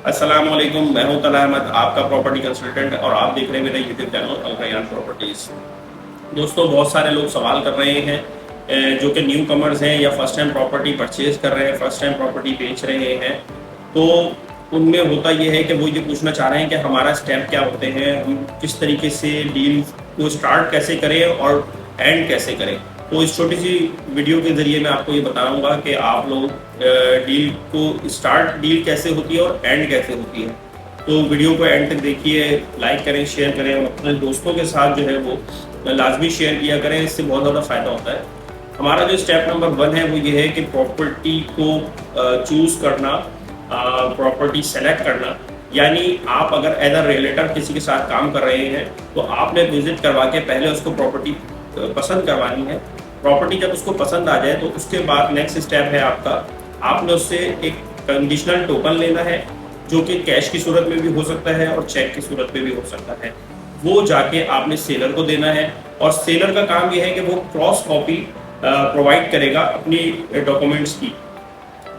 अस्सलाम वालेकुम, मैं हूं तला अहमद, आपका प्रॉपर्टी कंसल्टेंट और आप देख रहे हैं मेरा यूट्यूब चैनल अल रैयान प्रॉपर्टीज। दोस्तों, बहुत सारे लोग सवाल कर रहे हैं जो कि न्यू कमर्स हैं या फर्स्ट टाइम प्रॉपर्टी परचेज कर रहे हैं, फर्स्ट टाइम प्रॉपर्टी बेच रहे हैं। तो उनमें होता यह है कि वो ये पूछना चाह रहे हैं कि हमारा स्टेप क्या होते हैं, हम किस तरीके से डील को स्टार्ट कैसे करें और एंड कैसे करें। तो इस छोटी सी वीडियो के ज़रिए मैं आपको ये बताऊंगा कि आप लोग डील को स्टार्ट डील कैसे होती है और एंड कैसे होती है। तो वीडियो को एंड तक देखिए, लाइक करें, शेयर करें और अपने दोस्तों के साथ जो है वो लाजमी शेयर किया करें, इससे बहुत ज़्यादा फ़ायदा होता है। हमारा जो स्टेप नंबर 1 है वो ये है कि प्रॉपर्टी को चूज़ करना, प्रॉपर्टी सेलेक्ट करना। यानी आप अगर एज अ रियलेटर किसी के साथ काम कर रहे हैं तो आपने विजिट करवा के पहले उसको प्रॉपर्टी पसंद करवानी है। प्रॉपर्टी जब उसको पसंद आ जाए तो उसके बाद नेक्स्ट स्टेप है आपका, आपने उससे एक कंडीशनल टोकन लेना है जो कि कैश की सूरत में भी हो सकता है और चेक की सूरत में भी हो सकता है। वो जाके आपने सेलर को देना है और सेलर का काम ये है कि वो क्रॉस कॉपी प्रोवाइड करेगा अपनी डॉक्यूमेंट्स की।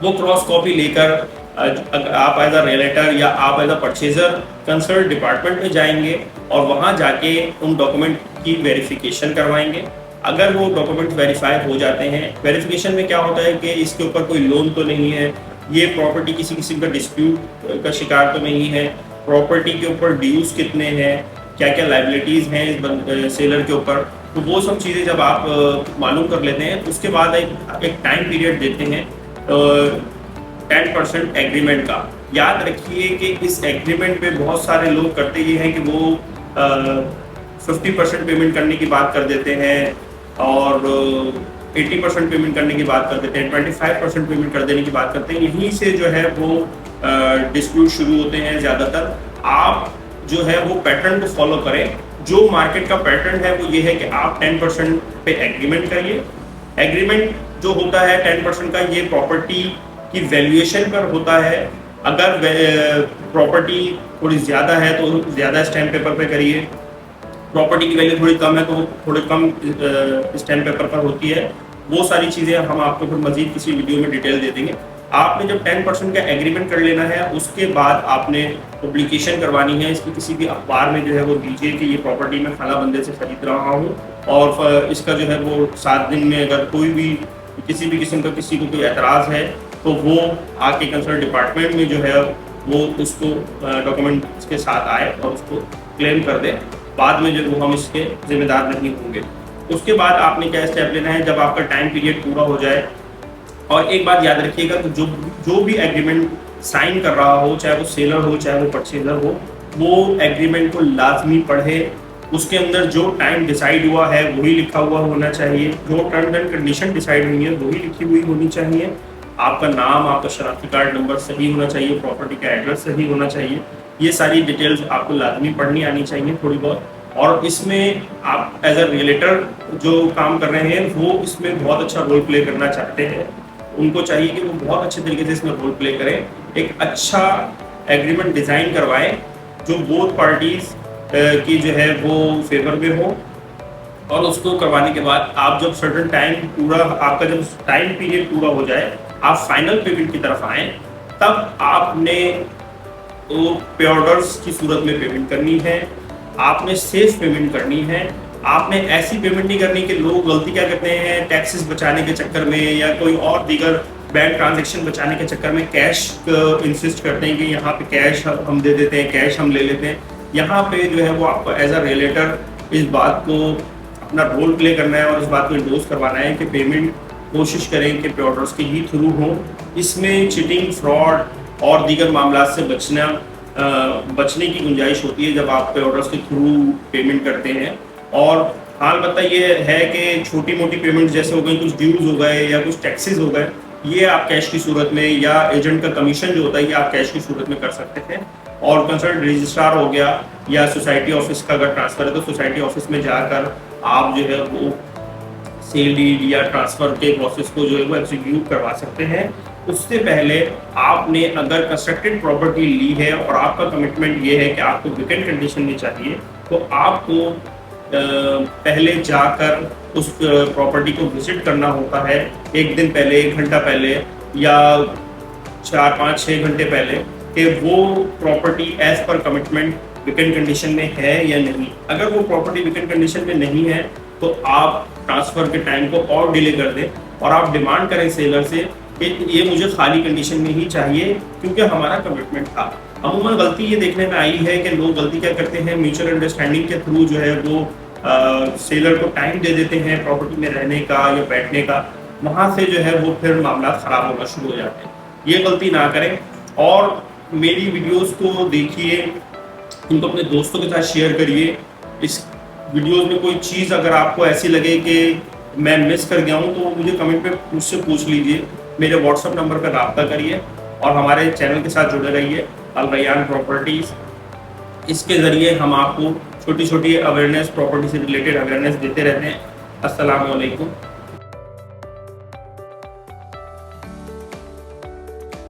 वो क्रॉस कॉपी लेकर आप एज अ रियलेटर या आप as a purchaser concern department में जाएंगे और वहाँ जाके उन डॉक्यूमेंट की वेरिफिकेशन करवाएंगे। अगर वो डॉक्यूमेंट वेरीफाई हो जाते हैं, वेरिफिकेशन में क्या होता है कि इसके ऊपर कोई लोन तो नहीं है, ये प्रॉपर्टी किसी किस्म का डिस्प्यूट का शिकार तो नहीं है, प्रॉपर्टी के ऊपर ड्यूज कितने हैं, क्या क्या लाइबिलिटीज़ हैं इस सेलर के ऊपर। तो वो सब चीज़ें जब आप मालूम कर लेते हैं उसके बाद एक टाइम पीरियड देते हैं 10% एग्रीमेंट का। याद रखिए कि इस एग्रीमेंट पे बहुत सारे लोग करते ये हैं कि वो 50% पेमेंट करने की बात कर देते हैं और 80% पेमेंट करने की बात कर देते हैं, 25% पेमेंट कर देने की बात करते हैं। यहीं से जो है वो डिस्प्यूट शुरू होते हैं ज़्यादातर। आप जो है वो पैटर्न को फॉलो करें। जो मार्केट का पैटर्न है वो ये है कि आप 10% पे एग्रीमेंट करिए। एग्रीमेंट जो होता है 10% का, ये प्रॉपर्टी की वैल्यूएशन पर होता है। अगर प्रॉपर्टी थोड़ी ज़्यादा है तो ज़्यादा स्टैम्प पेपर पे करिए, प्रॉपर्टी की वैल्यू थोड़ी कम है तो थोड़ी कम स्टैम्प पेपर पर होती है। वो सारी चीज़ें हम आपको फिर मजीद किसी वीडियो में डिटेल दे देंगे। आपने जब 10% का एग्रीमेंट कर लेना है उसके बाद आपने पब्लिकेशन करवानी है इसकी, किसी भी अखबार में जो है वो दीजिए कि ये प्रॉपर्टी मैं फला बंदे से खरीद रहा हूँ और इसका जो है वो 7 दिन में अगर कोई भी किसी भी किस्म का किसी को कोई एतराज़ है तो वो आके कंसर्न डिपार्टमेंट में जो है वो उसको डॉक्यूमेंट के साथ आए और उसको क्लेम कर दे। बाद में जो वो हम इसके जिम्मेदार नहीं होंगे। उसके बाद आपने क्या स्टेप लेना है, जब आपका टाइम पीरियड पूरा हो जाए। और एक बात याद रखिएगा कि जो भी एग्रीमेंट साइन कर रहा हो, चाहे वो सेलर हो चाहे वो परचेजर हो, वो एग्रीमेंट को लाजमी पढ़े। उसके अंदर जो टाइम डिसाइड हुआ है वही लिखा हुआ होना चाहिए, जो टर्म्स एंड कंडीशन डिसाइड हुई है वही लिखी हुई होनी चाहिए। आपका नाम, आपका शनाख्ती कार्ड नंबर सही होना चाहिए, प्रॉपर्टी का एड्रेस सही होना चाहिए। ये सारी डिटेल्स आपको लाजमी पढ़नी आनी चाहिए थोड़ी बहुत। और इसमें आप एज अ रियलेटर जो काम कर रहे हैं वो इसमें बहुत अच्छा रोल प्ले करना चाहते हैं, उनको चाहिए कि वो बहुत अच्छे तरीके से इसमें रोल प्ले करें, एक अच्छा एग्रीमेंट डिज़ाइन करवाएं जो बोथ पार्टीज़ की जो है वो फेवर में हो। और उसको करवाने के बाद आप जब सर्टेन टाइम पूरा, आपका जब टाइम पीरियड पूरा हो जाए, आप फाइनल पेमेंट की तरफ आएँ, तब आपने तो पे ऑर्डर्स की सूरत में पेमेंट करनी है। आपने सेफ पेमेंट करनी है। आपने ऐसी पेमेंट नहीं करनी कि लोग गलती क्या करते हैं, टैक्सेस बचाने के चक्कर में या कोई और दीगर बैंक ट्रांजैक्शन बचाने के चक्कर में कैश इंसिस्ट करते हैं कि यहाँ पे कैश हम दे देते हैं, कैश हम ले लेते हैं। यहाँ पे जो है वो आपको एज अ रियलेटर इस बात को अपना रोल प्ले करना है और इस बात को इंडोर्स करवाना है कि पेमेंट कोशिश करें कि पे ऑर्डर्स के ही थ्रू हो। इसमें चीटिंग, फ्रॉड और दीगर मामला से बचने की गुंजाइश होती है जब आप पे ऑर्डर्स के थ्रू पेमेंट करते हैं। और हाल बता ये है कि छोटी मोटी पेमेंट जैसे हो गई, कुछ ड्यूज हो गए या कुछ टैक्सेस हो गए, ये आप कैश की सूरत में या एजेंट का कमीशन जो होता है ये आप कैश की सूरत में कर सकते थे। और कंसर्न रजिस्ट्रार हो गया या सोसाइटी ऑफिस का अगर ट्रांसफ़र है तो सोसाइटी ऑफिस में जाकर आप जो है वो सेल डीड या ट्रांसफ़र के प्रोसेस को जो है वो एग्जीक्यूट करवा सकते हैं। उससे पहले आपने अगर कंस्ट्रक्टेड प्रॉपर्टी ली है और आपका कमिटमेंट ये है कि आपको वेकेंट कंडीशन में चाहिए, तो आपको पहले जाकर उस प्रॉपर्टी को विजिट करना होता है। एक दिन पहले, 1 घंटा पहले या 4, 5, 6 घंटे पहले कि वो प्रॉपर्टी एज पर कमिटमेंट वेकेंट कंडीशन में है या नहीं। अगर वो प्रॉपर्टी वेकेंट कंडीशन में नहीं है तो आप ट्रांसफ़र के टाइम को और डिले कर दें और आप डिमांड करें सेलर से कि ये मुझे खाली कंडीशन में ही चाहिए क्योंकि हमारा कमिटमेंट था। अमूमन गलती ये देखने में आई है कि लोग गलती क्या करते हैं, म्यूचुअल अंडरस्टैंडिंग के थ्रू जो है वो सेलर को टाइम दे देते हैं प्रॉपर्टी में रहने का या बैठने का, वहाँ से जो है वो फिर मामला ख़राब होना शुरू हो जाते हैं। ये गलती ना करें और मेरी वीडियोस को देखिए, इनको अपने दोस्तों के साथ शेयर करिए। इस वीडियोस में कोई चीज़ अगर आपको ऐसी लगे कि मैं मिस कर गया हूँ तो मुझे कमेंट पे मुझसे पूछ लीजिए, मेरे व्हाट्सएप नंबर पर रब्ता करिए और हमारे चैनल के साथ जुड़े रहिए अल रैयान प्रॉपर्टीज़। इसके ज़रिए हम आपको छोटी छोटी अवेयरनेस, प्रॉपर्टी से रिलेटेड अवेयरनेस देते रहते हैं। अस्सलाम वालेकुम।